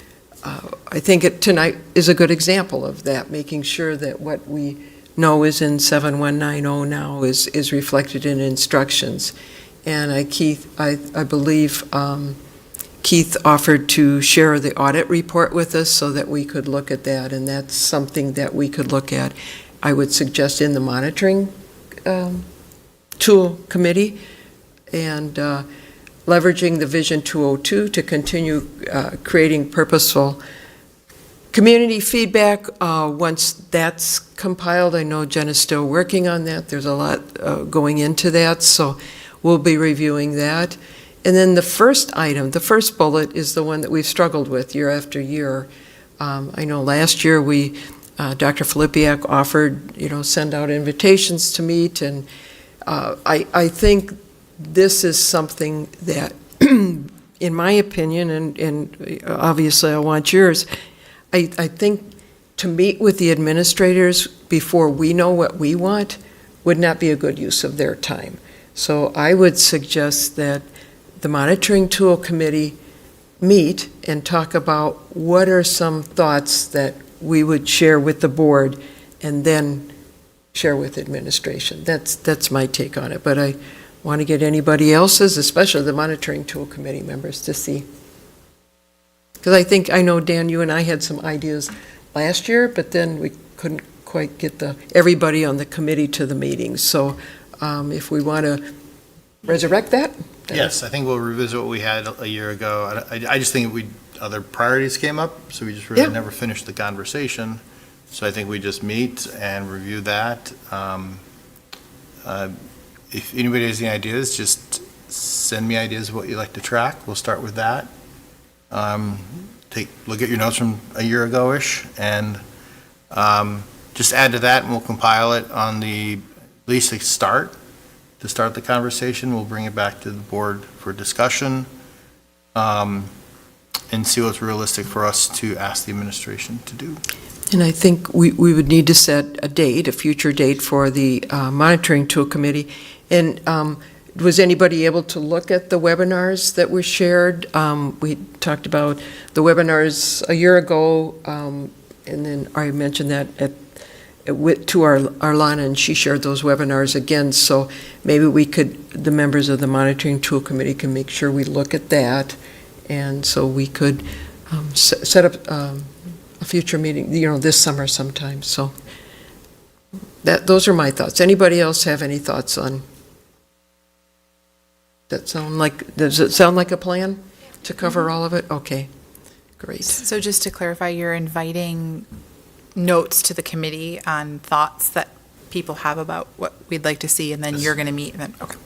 I think tonight is a good example of that, making sure that what we know is in 7190 now is reflected in instructions. And I believe Keith offered to share the audit report with us so that we could look at that, and that's something that we could look at, I would suggest, in the monitoring tool committee, and leveraging the Vision 202 to continue creating purposeful community feedback. Once that's compiled, I know Jen is still working on that. There's a lot going into that, so we'll be reviewing that. And then the first item, the first bullet, is the one that we've struggled with year after year. I know last year Dr. Filipiak offered, send out invitations to meet, and I think this is something that, in my opinion, and obviously I want yours, I think to meet with the administrators before we know what we want would not be a good use of their time. So I would suggest that the monitoring tool committee meet and talk about what are some thoughts that we would share with the board and then share with administration. That's my take on it, but I want to get anybody else's, especially the monitoring tool committee members, to see. Because I know, Dan, you and I had some ideas last year, but then we couldn't quite get everybody on the committee to the meetings. So if we want to resurrect that? Yes, I think we'll revisit what we had a year ago. I just think other priorities came up, so we just really Yeah. never finished the conversation. So I think we just meet and review that. If anybody has any ideas, just send me ideas of what you'd like to track. We'll start with that. Look at your notes from a year ago-ish, and just add to that, and we'll compile it on at least to start the conversation. We'll bring it back to the board for discussion, and see what's realistic for us to ask the administration to do. And I think we would need to set a future date for the monitoring tool committee. And was anybody able to look at the webinars that were shared? We talked about the webinars a year ago, and then I mentioned that to Arlana, and she shared those webinars again. So maybe the members of the monitoring tool committee can make sure we look at that. And so we could set up a future meeting, this summer sometime. So those are my thoughts. Anybody else have any thoughts on? Does it sound like a plan to cover all of it? Okay, great. So just to clarify, you're inviting notes to the committee on thoughts that people have about what we'd like to see, and then you're going to meet, and then, okay.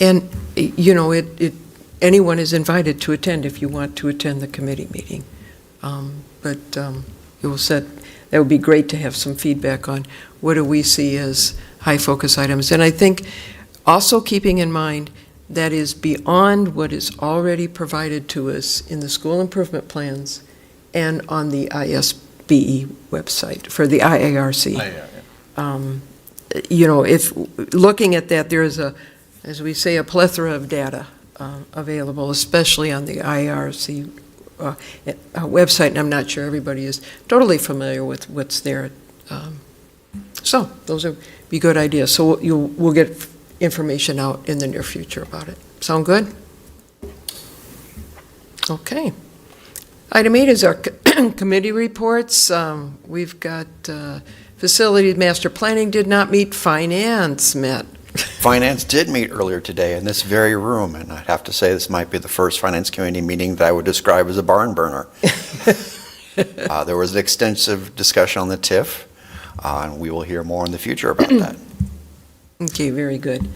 And, anyone is invited to attend if you want to attend the committee meeting. But that would be great to have some feedback on what do we see as high focus items. And I think also keeping in mind that is beyond what is already provided to us in the school improvement plans and on the ISBE website for the IARC. If looking at that, there is as we say, a plethora of data available, especially on the IARC website, and I'm not sure everybody is totally familiar with what's there. So those would be good ideas. So we'll get information out in the near future about it. Sound good? Okay. Item 8 is our committee reports. We've got facility master planning did not meet, finance met. Finance did meet earlier today in this very room, and I'd have to say this might be the first finance committee meeting that I would describe as a barn burner. There was an extensive discussion on the TIF, and we will hear more in the future about that. Okay, very good.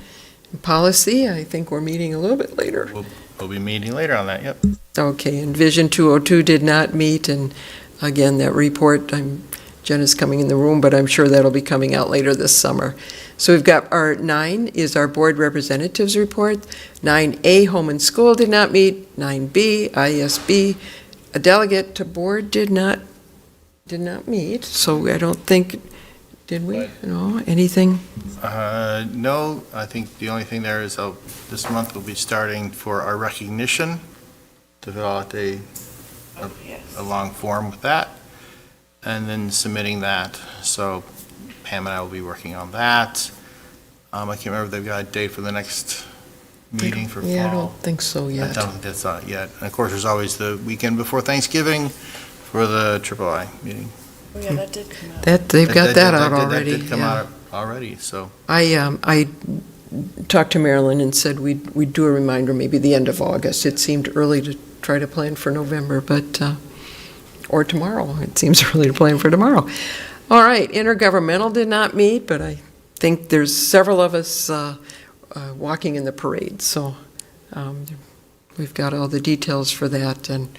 Policy, I think we're meeting a little bit later. We'll be meeting later on that, yep. Okay, and Vision 202 did not meet, and again, that report, Jen is coming in the room, but I'm sure that'll be coming out later this summer. So we've got our 9 is our board representatives report. 9A, home and school did not meet. 9B, ISB, a delegate to board did not meet. So I don't think, did we? No, anything? No, I think the only thing there is this month we'll be starting for our recognition to fill out a long form with that, and then submitting that. So Pam and I will be working on that. I can't remember if they've got a date for the next meeting for fall. Yeah, I don't think so I yet. don't think that's out yet. And of course, there's always the weekend before Thanksgiving for the III meeting. Oh, yeah, that did come out. They've got that out already. That did come yeah. out already, so. I talked to Marilyn and said we'd do a reminder maybe the end of August. It seemed early to try to plan for November, but, or tomorrow. It seems early to plan for tomorrow. All right, intergovernmental did not meet, but I think there's several of us walking in the parade, so we've got all the details for that, and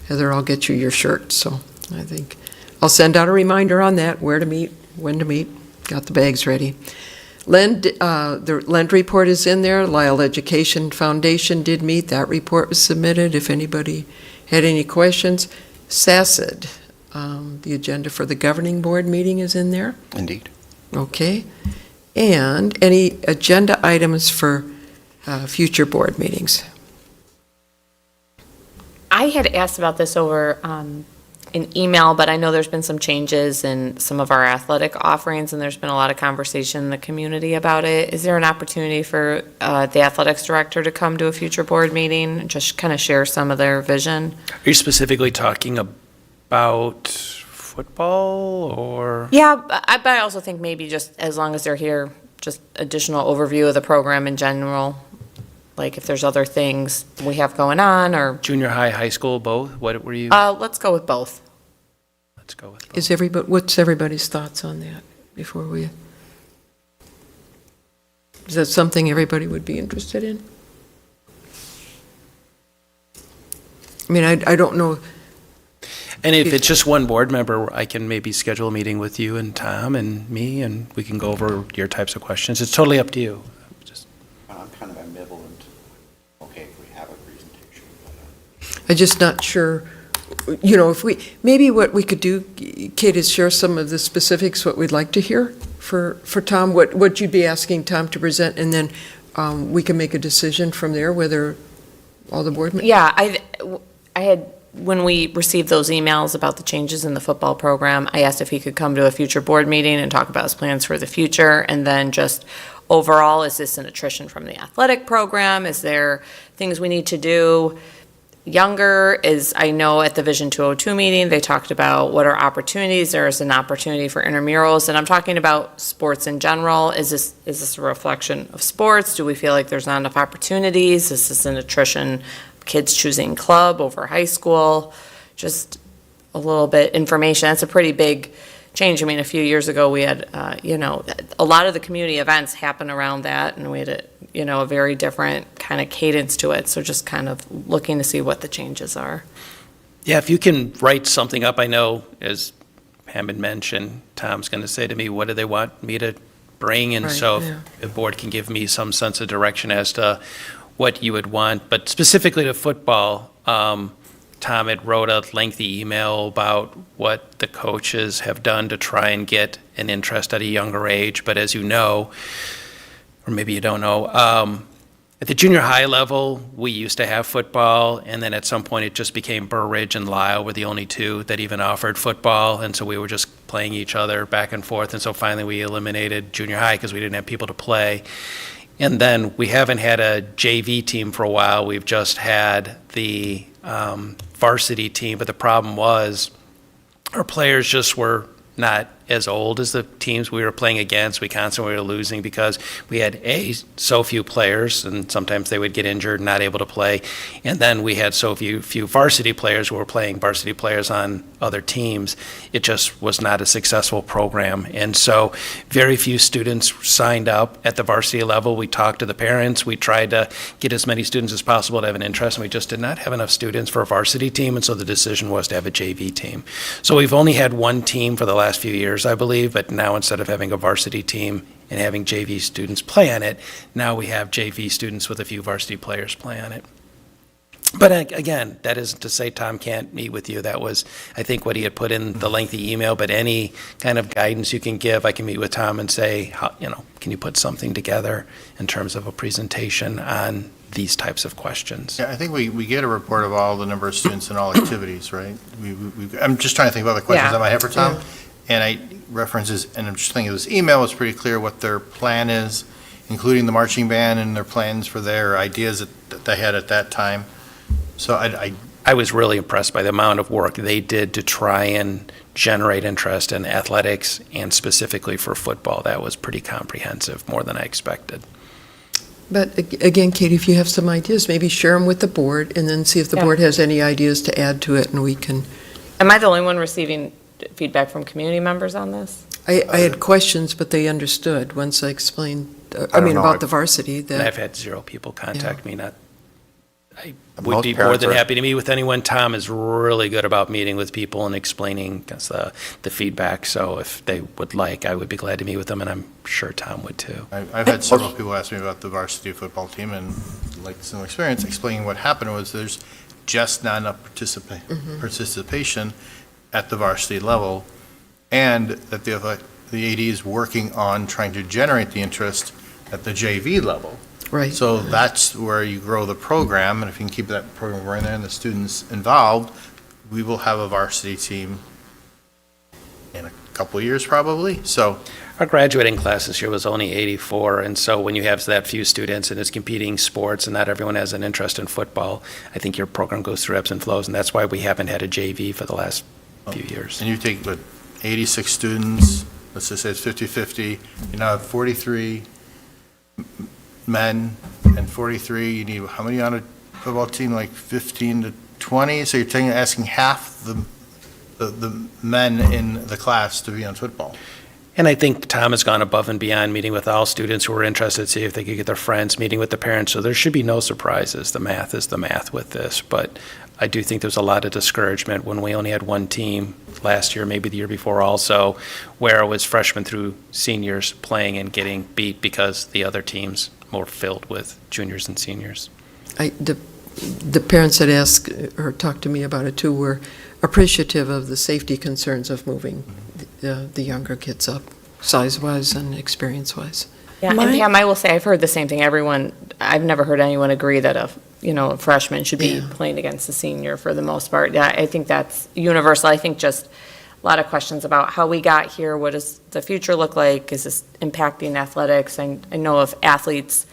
Heather, I'll get you your shirt, so I think I'll send out a reminder on that, where to meet, when to meet, got the bags ready. The Lend report is in there. Lisle Education Foundation did meet. That report was submitted. If anybody had any questions. SACID, the agenda for the governing board meeting is in there. Indeed. Okay. And any agenda items for future board meetings. I had asked about this over an email, but I know there's been some changes in some of our athletic offerings, and there's been a lot of conversation in the community about it. Is there an opportunity for the athletics director to come to a future board meeting and just kind of share some of their vision? Are you specifically talking about football or? Yeah, but I also think maybe just as long as they're here, just additional overview of the program in general, like if there's other things we have going on, or, Junior high, high school, both? What were you? let's go with both. Let's go with. What's everybody's thoughts on that before we? Is that something everybody would be interested in? I mean, I don't know. And if it's just one board member, I can maybe schedule a meeting with you and Tom and me, and we can go over your types of questions. It's totally up to you. Just I'm kind of ambivalent. Okay, if we have a presentation. I'm just not sure, you know, if we, maybe what we could do, Kate, is share some of the specifics, what we'd like to hear for Tom, what you'd be asking Tom to present, and then we can make a decision from there, whether all the board members. Yeah, I had, when we received those emails about the changes in the football program, I asked if he could come to a future board meeting and talk about his plans for the future, and then just overall, is this an attrition from the athletic program? Is there things we need to do younger? I know at the Vision 202 meeting, they talked about what are opportunities. There's an opportunity for intramurals, and I'm talking about sports in general. Is this a reflection of sports? Do we feel like there's not enough opportunities? Is this an attrition, kids choosing club over high school? Just a little bit information. That's a pretty big change. I mean, a few years ago, we had, a lot of the community events happen around that, and we had a very different kind of cadence to it. So just kind of looking to see what the changes are. Yeah, if you can write something up, I know, as Pam had mentioned, Tom's going to say to me, what do they want me to bring? And Right, so yeah. if the board can give me some sense of direction as to what you would want. But specifically to football, Tom had wrote a lengthy email about what the coaches have done to try and get an interest at a younger age. But as you know, or maybe you don't know, at the junior high level, we used to have football, and then at some point it just became Burr Ridge and Lisle were the only two that even offered football, and so we were just playing each other back and forth, and so finally we eliminated junior high because we didn't have people to play. And then we haven't had a JV team for a while. We've just had the varsity team, but the problem was our players just were not as old as the teams we were playing against. We constantly were losing because we had so few players, and sometimes they would get injured and not able to play. And then we had so few varsity players who were playing varsity players on other teams. It just was not a successful program. And so very few students signed up at the varsity level. We talked to the parents. We tried to get as many students as possible to have an interest, and we just did not have enough students for a varsity team. And so the decision was to have a JV team. So we've only had one team for the last few years, I believe, but now instead of having a varsity team and having JV students play on it, now we have JV students with a few varsity players play on it. But again, that isn't to say Tom can't meet with you. That was, I think, what he had put in the lengthy email, but any kind of guidance you can give, I can meet with Tom and say, can you put something together in terms of a presentation on these types of questions? Yeah, I think we get a report of all the number of students and all activities, right? I'm just trying to think of other questions Yeah. I might have for Tom. And I references, and I'm just thinking this email was pretty clear what their plan is, including the marching band and their plans for their ideas that they had at that time. So I was really impressed by the amount of work they did to try and generate interest in athletics and specifically for football. That was pretty comprehensive, more than I expected. But again, Katie, if you have some ideas, maybe share them with the board and then see if the Yeah. board has any ideas to add to it, and we can. Am I the only one receiving feedback from community members on this? I had questions, but they understood once I explained, don't know. about the varsity, And that, I've had 0 people contact me. I would Most be more parents than are- happy to meet with anyone. Tom is really good about meeting with people and explaining the feedback. So if they would like, I would be glad to meet with them, and I'm sure Tom would too. I've had several people ask me about the varsity football team and like similar experience, explaining what happened was there's just not enough participation at the varsity level, and that the AD is working on trying to generate the interest at the JV level. Right. So that's where you grow the program, and if you can keep that program running there and the students involved, we will have a varsity team in a couple of years probably, so. Our graduating class this year was only 84, and so when you have that few students and it's competing sports and not everyone has an interest in football, I think your program goes through ebbs and flows, and that's why we haven't had a JV for the last few years. And you take, 86 students, let's just say it's 50-50, you now have 43 men and 43, you need, how many on a football team, like 15 to 20? So you're asking half the men in the class to be on football. And I think Tom has gone above and beyond, meeting with all students who are interested, see if they could get their friends, meeting with the parents, so there should be no surprises. The math is the math with this, but I do think there's a lot of discouragement when we only had one team last year, maybe the year before also, where it was freshmen through seniors playing and getting beat because the other teams were filled with juniors and seniors. The parents that asked or talked to me about it too were appreciative of the safety concerns of moving the younger kids up, size-wise and experience-wise. Yeah, and Pam, I will say, I've heard the same thing. I've never heard anyone agree that a freshman should be playing against a senior for the most part. Yeah, I think that's universal. I think just a lot of questions about how we got here. What does the future look like? Is this impacting athletics? I know of athletes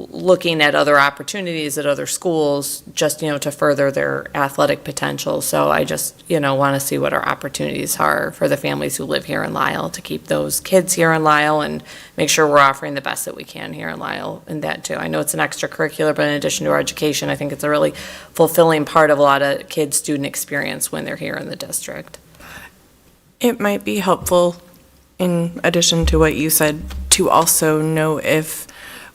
looking at other opportunities at other schools just, to further their athletic potential. So I just, want to see what our opportunities are for the families who live here in Lisle to keep those kids here in Lisle and make sure we're offering the best that we can here in Lisle in that too. I know it's an extracurricular, but in addition to our education, I think it's a really fulfilling part of a lot of kids' student experience when they're here in the district. It might be helpful, in addition to what you said, to also know if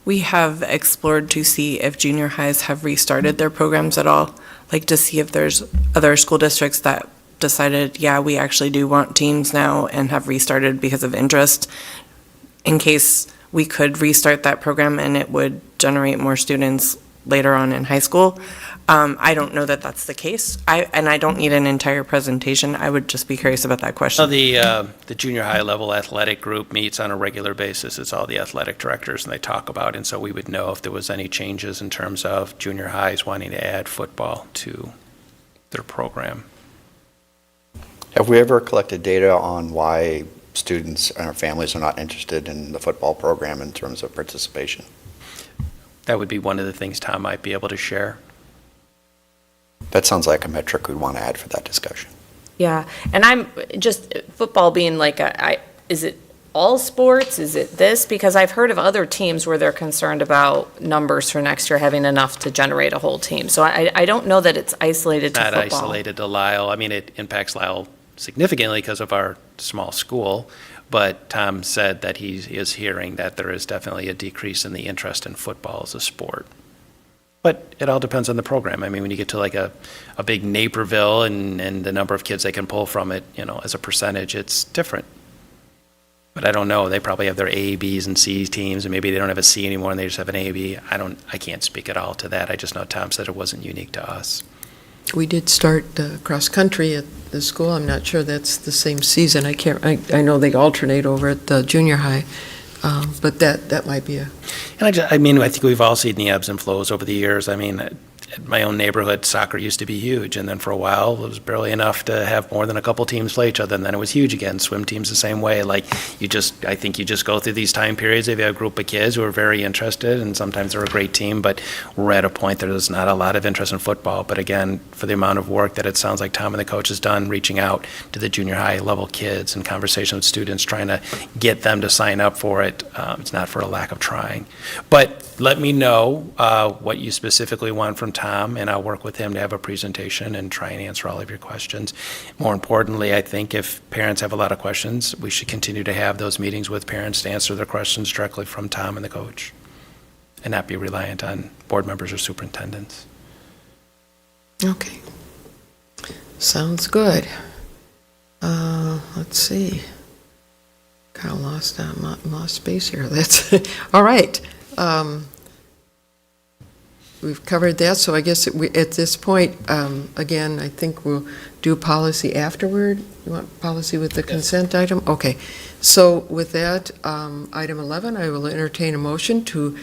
we have explored to see if junior highs have restarted their programs at all, like to see if there's other school districts that decided, yeah, we actually do want teams now and have restarted because of interest, in case we could restart that program and it would generate more students later on in high school. I don't know that that's the case. I don't need an entire presentation. I would just be curious about that question. So the junior high level athletic group meets on a regular basis. It's all the athletic directors and they talk about it. And so we would know if there was any changes in terms of junior highs wanting to add football to their program. Have we ever collected data on why students and our families are not interested in the football program in terms of participation? That would be one of the things Tom might be able to share. That sounds like a metric we'd want to add for that discussion. Yeah, and I'm just, football being like is it all sports? Is it this? Because I've heard of other teams where they're concerned about numbers for next year having enough to generate a whole team. So I don't know that it's isolated to football. Not isolated to Lisle. I mean, it impacts Lisle significantly because of our small school, but Tom said that he is hearing that there is definitely a decrease in the interest in football as a sport. But it all depends on the program. I mean, when you get to like a big Naperville and the number of kids they can pull from it, as a percentage, it's different. But I don't know. They probably have their A, Bs, and C teams, and maybe they don't have a C anymore and they just have an A, B. I can't speak at all to that. I just know Tom said it wasn't unique to us. We did start cross country at the school. I'm not sure that's the same season. I know they alternate over at the junior high. But that might be a... And I think we've all seen the ebbs and flows over the years. I mean, at my own neighborhood, soccer used to be huge, and then for a while, it was barely enough to have more than a couple teams play each other, and then it was huge again. Swim teams the same way. I think you just go through these time periods. If you have a group of kids who are very interested, and sometimes they're a great team, but we're at a point that there's not a lot of interest in football. But again, for the amount of work that it sounds like Tom and the coach has done, reaching out to the junior high level kids and conversation with students, trying to get them to sign up for it, it's not for a lack of trying. But let me know what you specifically want from Tom, and I'll work with him to have a presentation and try and answer all of your questions. More importantly, I think if parents have a lot of questions, we should continue to have those meetings with parents to answer their questions directly from Tom and the coach, and not be reliant on board members or superintendents. Okay. Sounds good. Let's see. Kind of lost space here. That's all right. We've covered that, so I guess at this point, again, I think we'll do policy afterward? You want policy with the consent item? Okay. So with that, item 11, I will entertain a motion to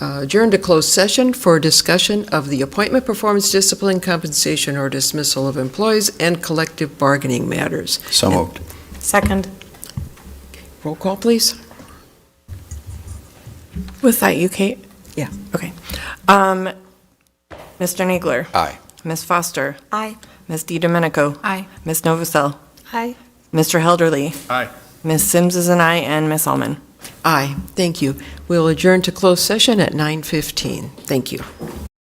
adjourn to closed session for discussion of the appointment, performance, discipline, compensation, or dismissal of employees and collective bargaining matters. So moved. Second. Roll call, please. Was that you, Kate? Yeah. Okay. Mr. Nagler. Aye. Ms. Foster. Aye. Ms. DiDomenico. Aye. Ms. Novacell. Aye. Mr. Helderly. Aye. Ms. Sims is an aye, and Ms. Allman. Aye. Thank you. We'll adjourn to closed session at 9:15. Thank you.